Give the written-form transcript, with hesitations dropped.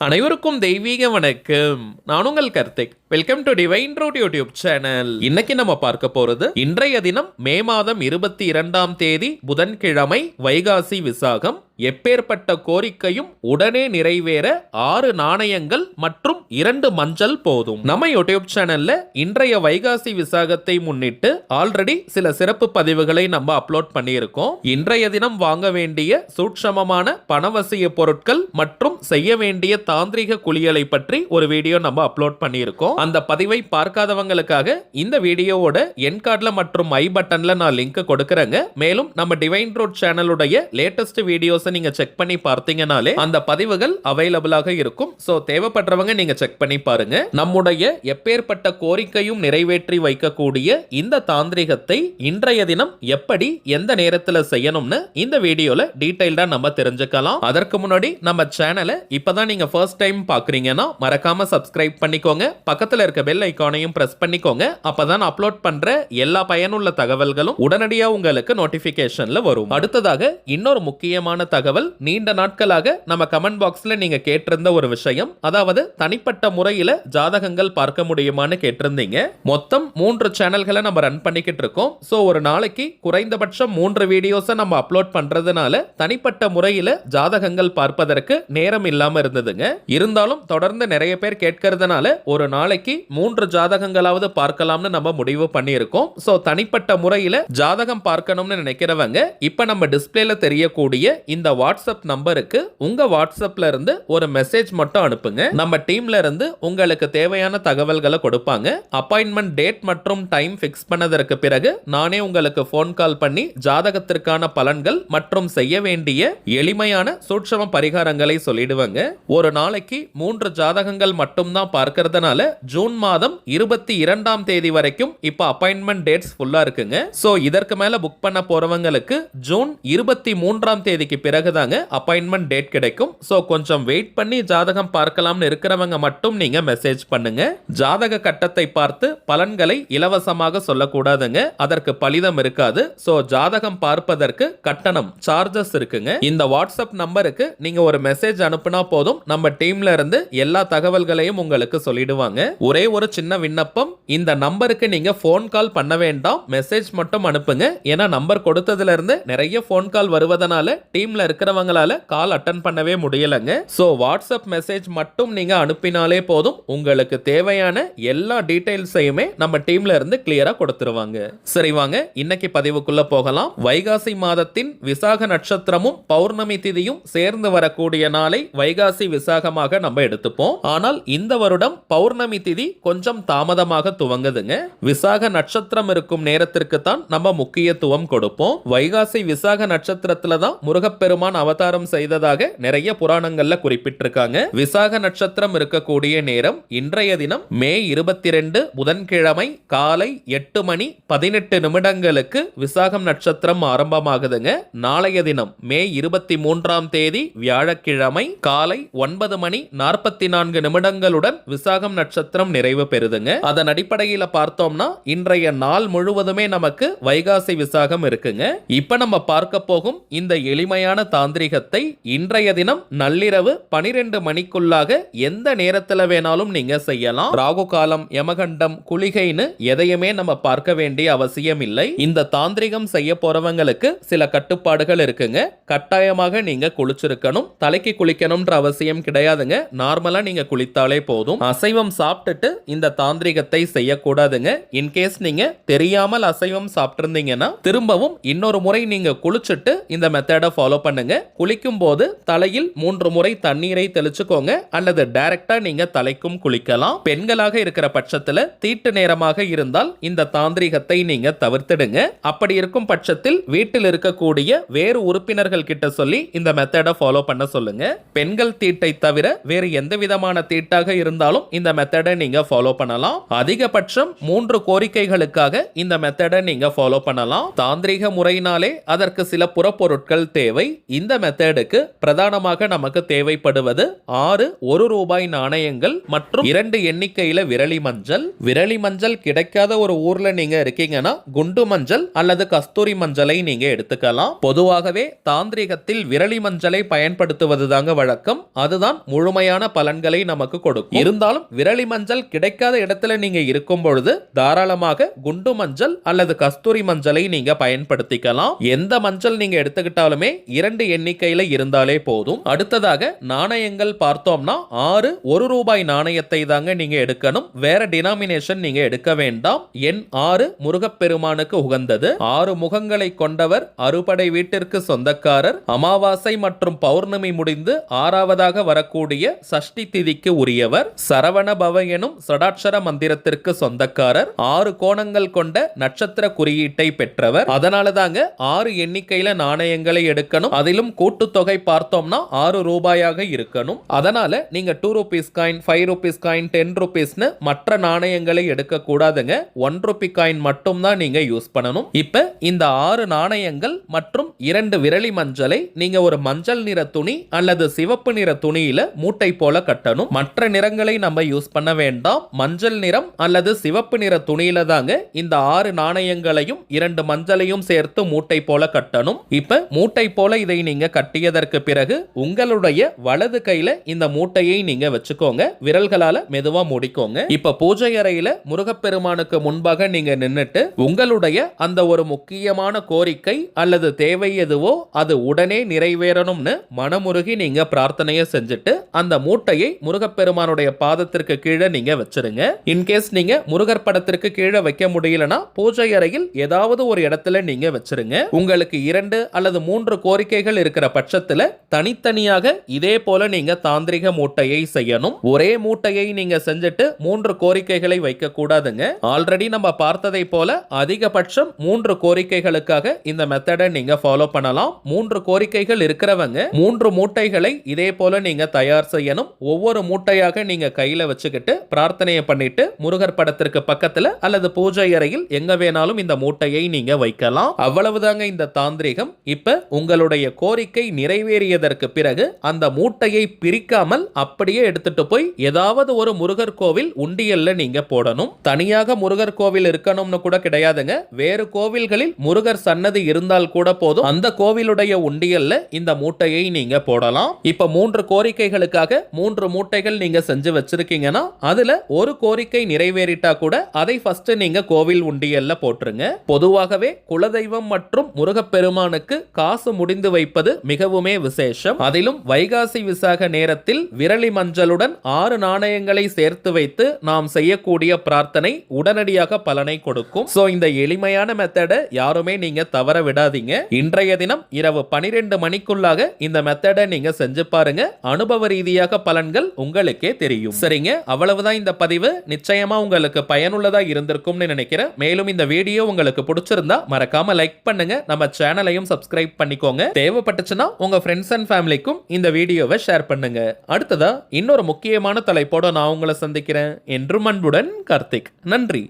அனைவருக்கும் தெய்வீக வணக்கம். நான் உங்கள் Karthik. Welcome to Divine Root YouTube channel. இன்னைக்கு நம்ம பார்க்க போறது இன்றைய தினம் மே மாதம் 22ஆம் தேதி புதன்கிழமை, வைகாசி விசாகம். எப்பேற்பட்ட கோரிக்கையும் உடனே நிறைவேற 6 நாணயங்கள் மற்றும் 2 மஞ்சள் போதும். நம்ம யூடியூப் சேனல்ல இன்றைய வைகாசி விசாகத்தை முன்னிட்டு ஆல்ரெடி சில சிறப்பு பதிவுகளை நம்ம அப்லோட் பண்ணியிருக்கோம். இன்றைய தினம் வாங்க வேண்டிய சூட்சமமான பணவசிய பொருட்கள் மற்றும் செய்ய வேண்டிய தாந்திரிக குளியலை பற்றி ஒரு வீடியோ நம்ம அப்லோட் பண்ணியிருக்கோம். அந்த பதிவை பார்க்காதவங்களுக்காக இந்த வீடியோவோட என் கார்டுல மற்றும் ஐ பட்டன்ல நான் லிங்க் கொடுக்கறேங்க. மேலும் நம்ம டிவைன் ரூட் சேனலுடைய லேட்டஸ்ட் வீடியோஸ் நீங்க செக் பண்ணி பார்த்தீங்கனாலே அந்த பதிவுகள் அவைலபிளாக இருக்கும். சோ தேவைப்படுறவங்க நீங்க செக் பண்ணி பாருங்க. நம்முடைய எப்பேற்பட்ட கோரிக்கையும் நிறைவேற்றி வைக்கக்கூடிய இந்த தாந்திரிகத்தை இன்றைய தினம் எப்படி எந்த நேரத்தில் செய்யணும்னு இந்த வீடியோல டீடைல்டா நம்ம தெரிஞ்சுக்கலாம். அதற்கு முன்னாடி நம்ம சேனலை இப்பதான் நீங்க ஃபர்ஸ்ட் டைம் பாக்குறீங்கன்னா மறக்காம சப்ஸ்கிரைப் பண்ணிக்கோங்க. பக்கத்துல இருக்க பெல் ஐகானையும் பிரஸ் பண்ணிக்கோங்க. அப்பதான் அப்லோட் பண்ற எல்லா பயனுள்ள தகவல்களும் உடனடியா உங்களுக்கு நோட்டிபிகேஷன்ல வரும். அடுத்ததாக இன்னொரு முக்கியமான தகவல், நீண்ட நாட்களாக நம்ம கமெண்ட் பாக்ஸ்ல நீங்க கேட்டிருந்த ஒரு விஷயம், அதாவது தனிப்பட்ட முறையில ஜாதகங்கள் பார்க்க முடியுமான்னு கேட்டிருந்தீங்க. மொத்தம் 3 சேனல்களை நம்ம ரன் பண்ணிக்கிட்டு இருக்கோம். சோ ஒரு நாளைக்கு குறைந்தபட்சம் 3 வீடியோஸை நம்ம அப்லோட் பண்றதுனால தனிப்பட்ட முறையில ஜாதகங்கள் பார்ப்பதற்கு நேரம் இல்லாம இருந்ததுங்க. இருந்தாலும் தொடர்ந்து நிறைய பேர் கேட்கறதுனால ஒரு நாளைக்கு 3 ஜாதகங்களாவது பார்க்கலாம்னு நம்ம முடிவு பண்ணியிருக்கோம். சோ தனிப்பட்ட முறையில ஜாதகம் பார்க்கணும்னு நினைக்கிறவங்க இப்ப நம்ம டிஸ்பிளேல தெரியக்கூடிய இந்த வாட்ஸ்அப் நம்பருக்கு உங்க வாட்ஸ்அப்ல இருந்து ஒரு மெசேஜ் மட்டும் அனுப்புங்க. நம்ம டீம்ல இருந்து உங்களுக்கு தேவையான தகவல்களை கொடுப்பாங்க. அப்பாயின்மெண்ட் டேட் மற்றும் டைம் ஃபிக்ஸ் பண்ணதற்கு பிறகு நானே உங்களுக்கு போன் கால் பண்ணி ஜாதகத்திற்கான பலன்கள் மற்றும் செய்ய வேண்டிய எளிமையான சூட்சம பரிகாரங்களை சொல்லிடுவாங்க. ஒரு நாளைக்கு 3 ஜாதகங்கள் மட்டும் தான் பார்க்கறதுனால ஜூன் மாதம் 22ஆம் தேதி வரைக்கும் இப்ப அப்பாயின்மெண்ட் டேட்ஸ் ஃபுல்லா இருக்குங்க. சோ இதற்கு மேல புக் பண்ண போறவங்களுக்கு ஜூன் 23ஆம் தேதிக்கு பிறகுதாங்க அப்பாயின்மெண்ட் டேட் கிடைக்கும். சோ கொஞ்சம் வெயிட் பண்ணி ஜாதகம் பார்க்கலாம்னு இருக்கிறவங்க மட்டும் நீங்க மெசேஜ் பண்ணுங்க. ஜாதக கட்டத்தை பார்த்து பலன்களை இலவசமாக சொல்லக்கூடாதுங்க. அதற்கு பலிதம் இருக்காது. சோ ஜாதகம் பார்ப்பதற்கு கட்டணம் சார்ஜஸ் இருக்குங்க. இந்த வாட்ஸ்அப் நம்பருக்கு நீங்க ஒரு மெசேஜ் அனுப்புனா போதும், நம்ம டீம்ல இருந்து எல்லா தகவல்களையும் உங்களுக்கு சொல்லிடுவாங்க. ஒரே ஒரு சின்ன விண்ணப்பம், இந்த நம்பருக்கு நீங்க போன் கால் பண்ண வேண்டாம், மெசேஜ் மட்டும் அனுப்புங்க. ஏன்னா நம்பர் கொடுத்ததுல இருந்து நிறைய போன் கால் வருவதனால டீம்ல இருக்கிறவங்களால கால் அட்டன் பண்ணவே முடியலங்க. சோ வாட்ஸ்அப் மெசேஜ் மட்டும் நீங்க அனுப்பினாலே போதும், உங்களுக்கு தேவையான எல்லா டீடைல்ஸையுமே நம்ம டீம்ல இருந்து கிளியரா கொடுத்துருவாங்க. சரி வாங்க இன்னைக்கு பதிவுக்குள்ள போகலாம். வைகாசி மாதத்தின் விசாக நட்சத்திரமும் பௌர்ணமி திதியும் சேர்ந்து வரக்கூடிய நாளை வைகாசி விசாகமாக நம்ம எடுத்துப்போம். ஆனால் இந்த வருடம் பௌர்ணமி திதி கொஞ்சம் தாமதமாக துவங்குதுங்க. விசாக நட்சத்திரம் இருக்கும் நேரத்திற்கு தான் நம்ம முக்கியத்துவம் கொடுப்போம். வைகாசி விசாக நட்சத்திரத்துல தான் முருகப்பெருமான் அவதாரம் செய்ததாக நிறைய புராணங்கள்ல குறிப்பிட்டிருக்காங்க. விசாக நட்சத்திரம் இருக்கக்கூடிய நேரம் இன்றைய தினம் மே 22 புதன்கிழமை காலை 8:18 விசாகம் நட்சத்திரம் ஆரம்பமாகுதுங்க. நாளைய தினம் மே 23ஆம் தேதி வியாழக்கிழமை காலை 9:44 விசாகம் நட்சத்திரம் நிறைவு பெறுதுங்க. அதன் அடிப்படையில் பார்த்தோம்னா இன்றைய நாள் முழுவதுமே நமக்கு வைகாசி விசாகம் இருக்குங்க. இப்ப நம்ம பார்க்க போகும் இந்த எளிமையான தாந்திரிகத்தை இன்றைய தினம் நள்ளிரவு 12 மணிக்குள்ளாக எந்த நேரத்தில் வேணாலும் நீங்க செய்யலாம். ராகு காலம், யமகண்டம், குளிகைன்னு எதையுமே நம்ம பார்க்க வேண்டிய அவசியம் இல்லை. இந்த தாந்திரிகம் செய்ய போறவங்களுக்கு சில கட்டுப்பாடுகள் இருக்குங்க. கட்டாயமாக நீங்க குளிச்சிருக்கணும். தலைக்கு குளிக்கணும்ன்ற அவசியம் கிடையாதுங்க. நார்மலா நீங்க குளித்தாலே போதும். அசைவம் சாப்பிட்டுட்டு இந்த தாந்திரிகத்தை செய்யக்கூடாதுங்க. இன்கேஸ் நீங்க தெரியாமல் அசைவம் சாப்பிட்டிருந்தீங்கன்னா திரும்பவும் இன்னொரு முறை நீங்க குளிச்சுட்டு இந்த மெத்தடை ஃபாலோ பண்ணுங்க. குளிக்கும் போது தலையில் 3 முறை தண்ணீரை தெளிச்சுக்கோங்க, அல்லது டைரக்டா நீங்க தலைக்கும் குளிக்கலாம். பெண்களாக இருக்கிற பட்சத்துல தீட்டு நேரமாக இருந்தால் இந்த தாந்திரிகத்தை நீங்க தவிர்த்திடுங்க. அப்படி இருக்கும் பட்சத்தில் வீட்டில் இருக்கக்கூடிய வேறு உறுப்பினர்கள் கிட்ட சொல்லி இந்த மெத்தடை ஃபாலோ பண்ண சொல்லுங்க. பெண்கள் தீட்டை தவிர வேறு எந்த விதமான தீட்டாக இருந்தாலும் இந்த மெத்தடை மெத்தடை நீங்க ஃபாலோ பண்ணலாம். அதிகபட்சம் 3 கோரிக்கைகளுக்காக இந்த மெத்தடை நீங்க ஃபாலோ பண்ணலாம். தாந்திரிக முறையினாலே அதற்கு சில புறப்பொருட்கள் தேவை. இந்த மெத்தடுக்கு பிரதானமாக நமக்கு தேவைப்படுவது 6 1 ரூபாய் நாணயங்கள் மற்றும் 2 எண்ணிக்கையில விரலி மஞ்சள். விரலி மஞ்சள் கிடைக்காத ஒரு ஊர்ல நீங்க இருக்கீங்கன்னா குண்டு மஞ்சள் அல்லது கஸ்தூரி மஞ்சளை நீங்க எடுத்துக்கலாம். பொதுவாகவே தாந்திரிகத்தில் விரலி மஞ்சளை பயன்படுத்துவது தாங்க வழக்கம். அதுதான் முழுமையான பலன்களை நமக்கு கொடுக்கும். இருந்தாலும் விரலி மஞ்சள் கிடைக்காத இடத்துல நீங்க இருக்கும் பொழுது தாராளமாக குண்டு மஞ்சள் அல்லது கஸ்தூரி மஞ்சளை நீங்க பயன்படுத்திக்கலாம். எந்த மஞ்சள் நீங்க எடுத்துக்கிட்டாலுமே 2 எண்ணிக்கையில இருந்தாலே போதும். அடுத்ததாக நாணயங்கள் பார்த்தோம்னா 6 1 ரூபாய் நாணயத்தை தாங்க நீங்க எடுக்கணும். வேற டினாமினேஷன் நீங்க எடுக்க வேண்டாம். எண் 6 முருகப்பெருமானுக்கு உகந்தது. 6 முகங்களை கொண்டவர், அறுபடை வீட்டிற்கு சொந்தக்காரர், அமாவாசை மற்றும் பௌர்ணமி முடிந்து 6வதாக வரக்கூடிய சஷ்டி திதிக்கு உரியவர், சரவண பவ எனும் சடாட்சர மந்திரத்திற்கு சொந்தக்காரர், 6 கோணங்கள் கொண்ட நட்சத்திர குறியீட்டை பெற்றவர். அதனால தாங்க 6 எண்ணிக்கையில நாணயங்களை எடுக்கணும். அதிலும் கூட்டுத்தொகை பார்த்தோம்னா 6 ரூபாயாக இருக்கணும். அதனால நீங்க 2 rupees காயின், 5 rupees காயின், 10 rupeesனு மற்ற நாணயங்களை எடுக்க கூடாதுங்க. 1 rupee காயின் மட்டும் தான் நீங்க யூஸ் பண்ணணும். இப்ப இந்த 6 நாணயங்கள் மற்றும் 2 விரலி மஞ்சளை நீங்க ஒரு மஞ்சள் நிற துணி அல்லது சிவப்பு நிற துணியில மூட்டை போல கட்டணும். மற்ற நிறங்களை நம்ம யூஸ் பண்ண வேண்டாம். மஞ்சள் நிறம் அல்லது சிவப்பு நிற துணியில தாங்க இந்த 6 நாணயங்களையும் 2 மஞ்சளையும் சேர்த்து மூட்டை போல கட்டணும். இப்ப மூட்டை போல இதை நீங்க கட்டியதற்கு பிறகு உங்களுடைய வலது கையில இந்த மூட்டையை நீங்க வச்சுக்கோங்க. விரல்களால மெதுவா முடிக்கோங்க. இப்ப பூஜை அறையில முருகப்பெருமானுக்கு முன்பாக நீங்க நின்னுட்டு உங்களுடைய அந்த ஒரு முக்கியமான கோரிக்கை அல்லது தேவை எதுவோ அது உடனே நிறைவேறணும்னு மனமுருகி நீங்க பிரார்த்தனையை செஞ்சுட்டு அந்த மூட்டையை முருகப்பெருமானுடைய பாதத்திற்கு கீழே நீங்க வச்சிருங்க. இன்கேஸ் நீங்க முருகர் படத்திற்கு கீழே வைக்க முடியலனா பூஜை அறையில் ஏதாவது ஒரு இடத்துல நீங்க வச்சிருங்க. உங்களுக்கு 2 அல்லது 3 கோரிக்கைகள் இருக்கிற பட்சத்துல தனித்தனியாக இதே போல நீங்க தாந்திரிக மூட்டையை செய்யணும். ஒரே மூட்டையை நீங்க செஞ்சுட்டு 3 கோரிக்கைகளை வைக்க கூடாதுங்க. ஆல்ரெடி நம்ம பார்த்ததை போல அதிகபட்சம் 3 கோரிக்கைகளுக்காக இந்த மெத்தடை நீங்க ஃபாலோ பண்ணலாம். 3 கோரிக்கைகள் இருக்கிறவங்க 3 மூட்டைகளை இதே போல நீங்க தயார் செய்யணும். ஒவ்வொரு மூட்டையாக நீங்க கையில வச்சுக்கிட்டு பிரார்த்தனையை பண்ணிட்டு முருகர் படத்திற்கு பக்கத்துல அல்லது பூஜை அறையில் எங்க வேணாலும் இந்த மூட்டையை நீங்க வைக்கலாம். அவ்வளவுதாங்க இந்த தாந்திரிகம். இப்ப உங்களுடைய கோரிக்கை நிறைவேறியதற்கு பிறகு அந்த மூட்டையை பிரிக்காமல் அப்படியே எடுத்துட்டு போய் ஏதாவது ஒரு முருகர் கோவில் உண்டியல்ல நீங்க போடணும். தனியாக முருகர் கோவில் இருக்கணும்னு கூட கிடையாதுங்க. வேறு கோவில்களில் முருகர் சன்னதி இருந்தால் கூட போதும். அந்த கோவிலுடைய உண்டியல்ல இந்த மூட்டையை நீங்க போடலாம். இப்ப 3 கோரிக்கைகளுக்காக 3 மூட்டைகள் நீங்க செஞ்சு வச்சிருக்கீங்கன்னா அதுல ஒரு கோரிக்கை நிறைவேறிட்டா கூட அதை ஃபர்ஸ்ட் நீங்க கோவில் உண்டியல்ல போட்டுருங்க. பொதுவாகவே குலதெய்வம் மற்றும் முருகப்பெருமானுக்கு காசு முடிந்து வைப்பது மிகவுமே விசேஷம். அதிலும் வைகாசி விசாக நேரத்தில் விரலி மஞ்சளுடன் 6 நாணயங்களை சேர்த்து வைத்து நாம் செய்யக்கூடிய பிரார்த்தனை உடனடியாக பலனை கொடுக்கும். சோ இந்த எளிமையான மெத்தடை யாருமே நீங்க தவற விடாதீங்க. இன்றைய தினம் இரவு 12 மணிக்குள்ளாக இந்த மெத்தடை நீங்க செஞ்சு பாருங்க. அனுபவ ரீதியாக பலன்கள் உங்களுக்கே தெரியும். சரிங்க, அவ்வளவுதான் இந்த பதிவு. நிச்சயமா உங்களுக்கு பயனுள்ளதா இருந்திருக்கும்னு நினைக்கிறேன். மேலும் இந்த வீடியோ உங்களுக்கு பிடிச்சிருந்தா மறக்காம லைக் பண்ணுங்க. நம்ம சேனலையும் சப்ஸ்கிரைப் பண்ணிக்கோங்க. தேவைப்பட்டுச்சுன்னா உங்க ஃப்ரெண்ட்ஸ் அண்ட் ஃபேமிலிக்கும் இந்த வீடியோவை ஷேர் பண்ணுங்க. அடுத்ததா இன்னொரு முக்கியமான தலைப்போட நான் உங்களை சந்திக்கிறேன். என்றும் அன்புடன் கார்த்திக். நன்றி.